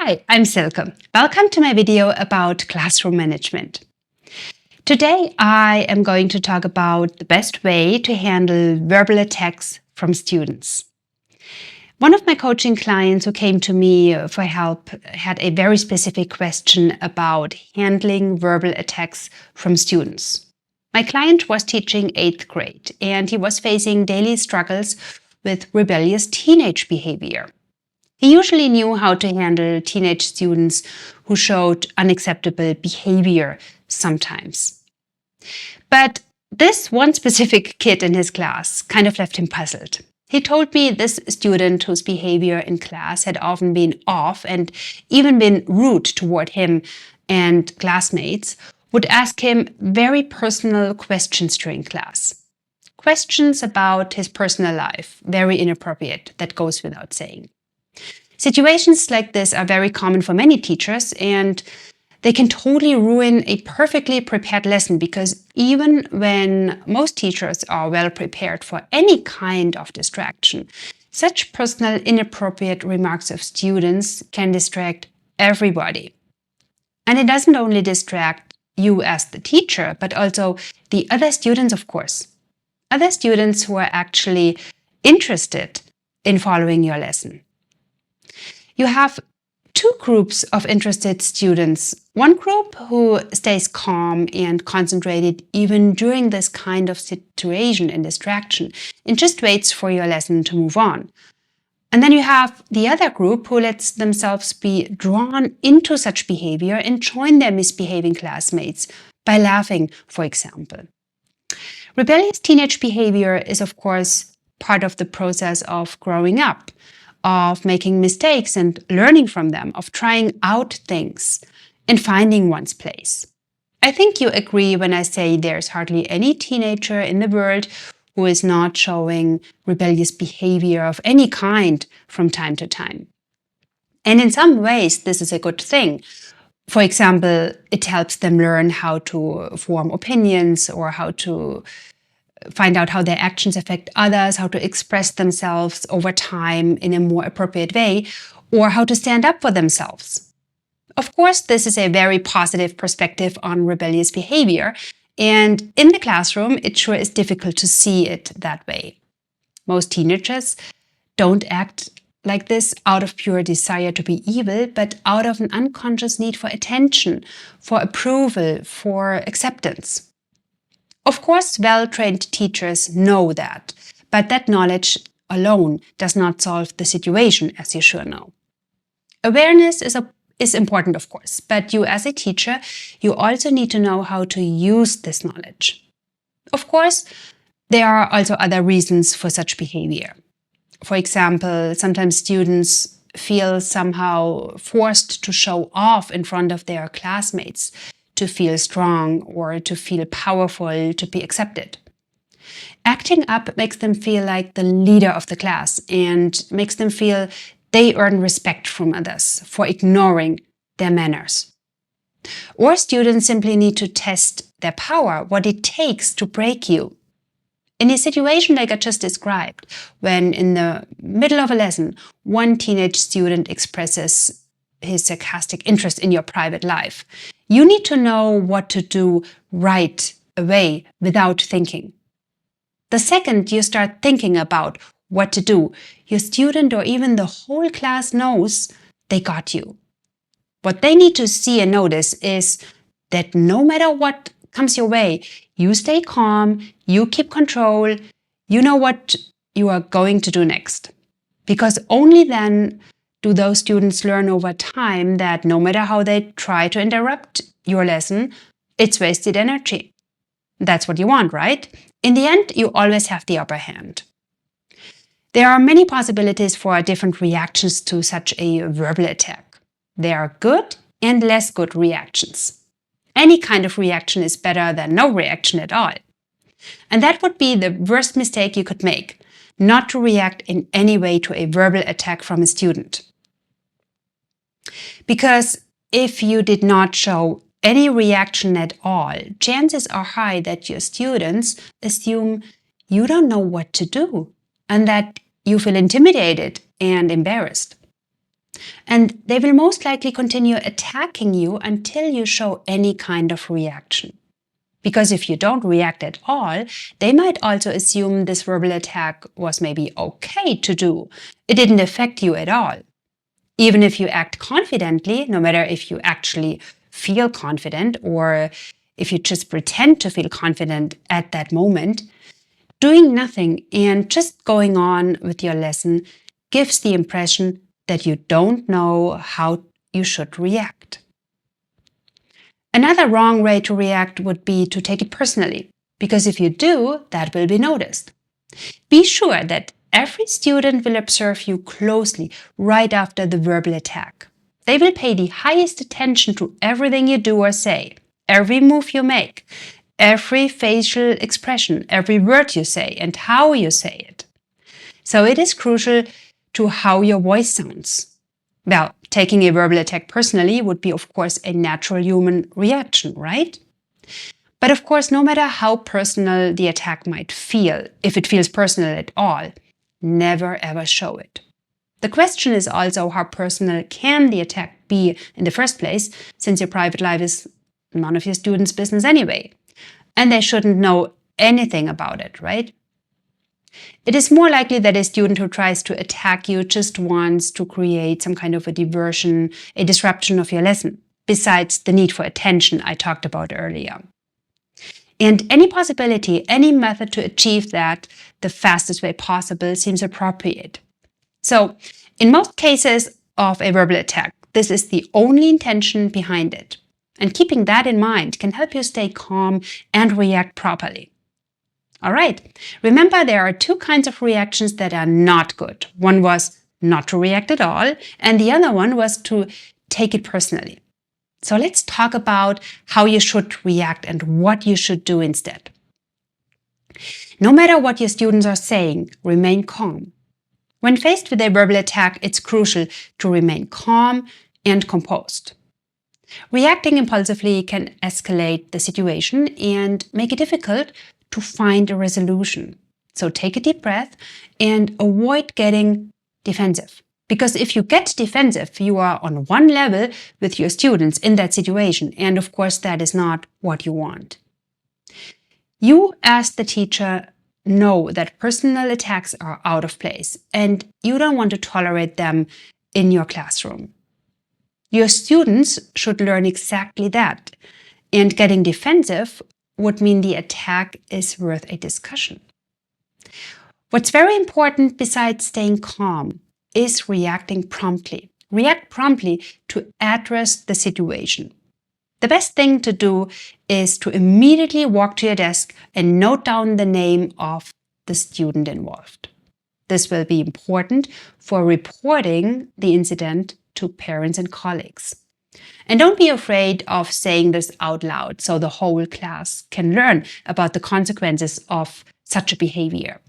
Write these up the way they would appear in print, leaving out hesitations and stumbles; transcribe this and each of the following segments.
Hi, I'm Silke. Welcome to my video about classroom management. Today I am going to talk about the best way to handle verbal attacks from students. One of my coaching clients who came to me for help had a very specific question about handling verbal attacks from students. My client was teaching 8th grade and he was facing daily struggles with rebellious teenage behavior. He usually knew how to handle teenage students who showed unacceptable behavior sometimes. But this one specific kid in his class kind of left him puzzled. He told me this student whose behavior in class had often been off and even been rude toward him and classmates would ask him very personal questions during class. Questions about his personal life, very inappropriate, that goes without saying. Situations like this are very common for many teachers, and they can totally ruin a perfectly prepared lesson because even when most teachers are well prepared for any kind of distraction, such personal inappropriate remarks of students can distract everybody. And it doesn't only distract you as the teacher, but also the other students, of course. Other students who are actually interested in following your lesson. You have two groups of interested students. One group who stays calm and concentrated even during this kind of situation and distraction and just waits for your lesson to move on. And then you have the other group who lets themselves be drawn into such behavior and join their misbehaving classmates by laughing, for example. Rebellious teenage behavior is, of course, part of the process of growing up, of making mistakes and learning from them, of trying out things and finding one's place. I think you agree when I say there's hardly any teenager in the world who is not showing rebellious behavior of any kind from time to time. And in some ways, this is a good thing. For example, it helps them learn how to form opinions or how to find out how their actions affect others, how to express themselves over time in a more appropriate way, or how to stand up for themselves. Of course, this is a very positive perspective on rebellious behavior, and in the classroom, it sure is difficult to see it that way. Most teenagers don't act like this out of pure desire to be evil, but out of an unconscious need for attention, for approval, for acceptance. Of course, well-trained teachers know that, but that knowledge alone does not solve the situation, as you sure know. Awareness is important, of course, but you as a teacher, you also need to know how to use this knowledge. Of course, there are also other reasons for such behavior. For example, sometimes students feel somehow forced to show off in front of their classmates, to feel strong or to feel powerful, to be accepted. Acting up makes them feel like the leader of the class and makes them feel they earn respect from others for ignoring their manners. Or students simply need to test their power, what it takes to break you. In a situation like I just described, when in the middle of a lesson, one teenage student expresses his sarcastic interest in your private life, you need to know what to do right away without thinking. The second you start thinking about what to do, your student or even the whole class knows they got you. What they need to see and notice is that no matter what comes your way, you stay calm, you keep control, you know what you are going to do next. Because only then do those students learn over time that no matter how they try to interrupt your lesson, it's wasted energy. That's what you want, right? In the end, you always have the upper hand. There are many possibilities for different reactions to such a verbal attack. There are good and less good reactions. Any kind of reaction is better than no reaction at all. And that would be the worst mistake you could make, not to react in any way to a verbal attack from a student. Because if you did not show any reaction at all, chances are high that your students assume you don't know what to do and that you feel intimidated and embarrassed. And they will most likely continue attacking you until you show any kind of reaction. Because if you don't react at all, they might also assume this verbal attack was maybe okay to do. It didn't affect you at all. Even if you act confidently, no matter if you actually feel confident or if you just pretend to feel confident at that moment, doing nothing and just going on with your lesson gives the impression that you don't know how you should react. Another wrong way to react would be to take it personally, because if you do, that will be noticed. Be sure that every student will observe you closely right after the verbal attack. They will pay the highest attention to everything you do or say, every move you make, every facial expression, every word you say, and how you say it. So it is crucial to how your voice sounds. Well, taking a verbal attack personally would be, of course, a natural human reaction, right? But of course, no matter how personal the attack might feel, if it feels personal at all, never ever show it. The question is also how personal can the attack be in the first place, since your private life is none of your students' business anyway. And they shouldn't know anything about it, right? It is more likely that a student who tries to attack you just wants to create some kind of a diversion, a disruption of your lesson, besides the need for attention I talked about earlier. And any possibility, any method to achieve that the fastest way possible seems appropriate. So, in most cases of a verbal attack, this is the only intention behind it. And keeping that in mind can help you stay calm and react properly. All right, remember there are two kinds of reactions that are not good. One was not to react at all, and the other one was to take it personally. So let's talk about how you should react and what you should do instead. No matter what your students are saying, remain calm. When faced with a verbal attack, it's crucial to remain calm and composed. Reacting impulsively can escalate the situation and make it difficult to find a resolution. So take a deep breath and avoid getting defensive. Because if you get defensive, you are on one level with your students in that situation. And of course, that is not what you want. You, as the teacher, know that personal attacks are out of place and you don't want to tolerate them in your classroom. Your students should learn exactly that. And getting defensive would mean the attack is worth a discussion. What's very important besides staying calm is reacting promptly. React promptly to address the situation. The best thing to do is to immediately walk to your desk and note down the name of the student involved. This will be important for reporting the incident to parents and colleagues. And don't be afraid of saying this out loud so the whole class can learn about the consequences of such a behavior.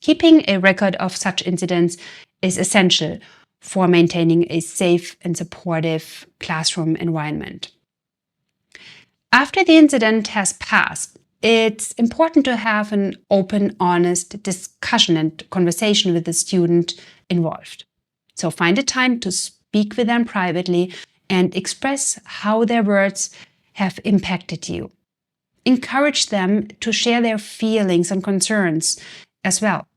Keeping a record of such incidents is essential for maintaining a safe and supportive classroom environment. After the incident has passed, it's important to have an open, honest discussion and conversation with the student involved. So find a time to speak with them privately and express how their words have impacted you. Encourage them to share their feelings and concerns as well.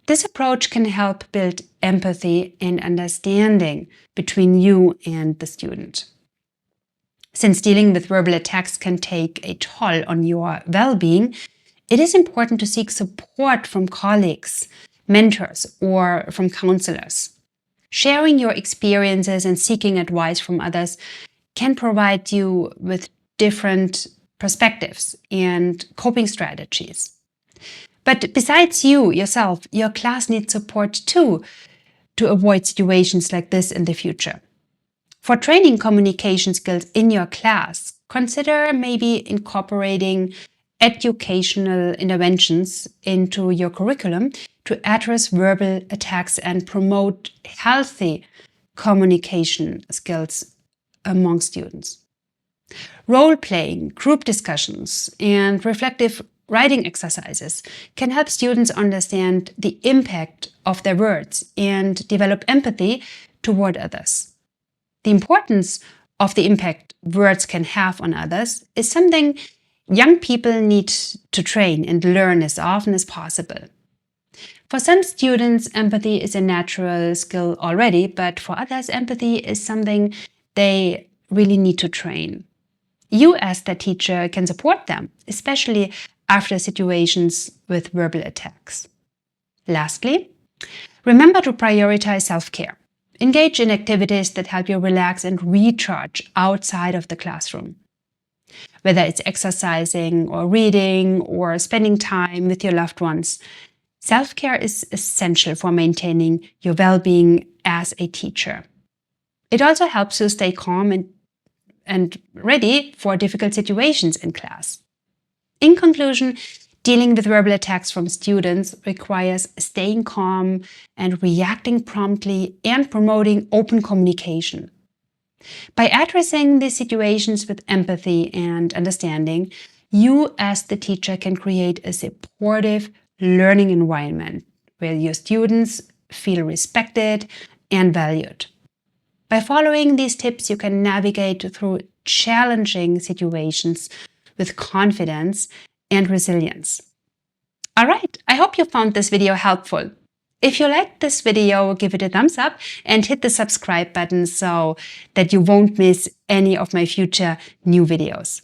This approach can help build empathy and understanding between you and the student. Since dealing with verbal attacks can take a toll on your well-being, it is important to seek support from colleagues, mentors, or from counselors. Sharing your experiences and seeking advice from others can provide you with different perspectives and coping strategies. But besides you, yourself, your class needs support too to avoid situations like this in the future. For training communication skills in your class, consider maybe incorporating educational interventions into your curriculum to address verbal attacks and promote healthy communication skills among students. Role-playing, group discussions, and reflective writing exercises can help students understand the impact of their words and develop empathy toward others. The importance of the impact words can have on others is something young people need to train and learn as often as possible. For some students, empathy is a natural skill already, but for others, empathy is something they really need to train. You, as the teacher, can support them, especially after situations with verbal attacks. Lastly, remember to prioritize self-care. Engage in activities that help you relax and recharge outside of the classroom. Whether it's exercising or reading or spending time with your loved ones, self-care is essential for maintaining your well-being as a teacher. It also helps you stay calm and ready for difficult situations in class. In conclusion, dealing with verbal attacks from students requires staying calm and reacting promptly and promoting open communication. By addressing these situations with empathy and understanding, you as the teacher can create a supportive learning environment where your students feel respected and valued. By following these tips, you can navigate through challenging situations with confidence and resilience. All right, I hope you found this video helpful. If you liked this video, give it a thumbs up and hit the subscribe button so that you won't miss any of my future new videos.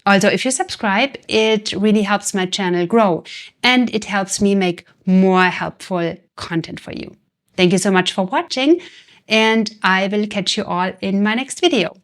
Also, if you subscribe, it really helps my channel grow and it helps me make more helpful content for you. Thank you so much for watching, and I will catch you all in my next video.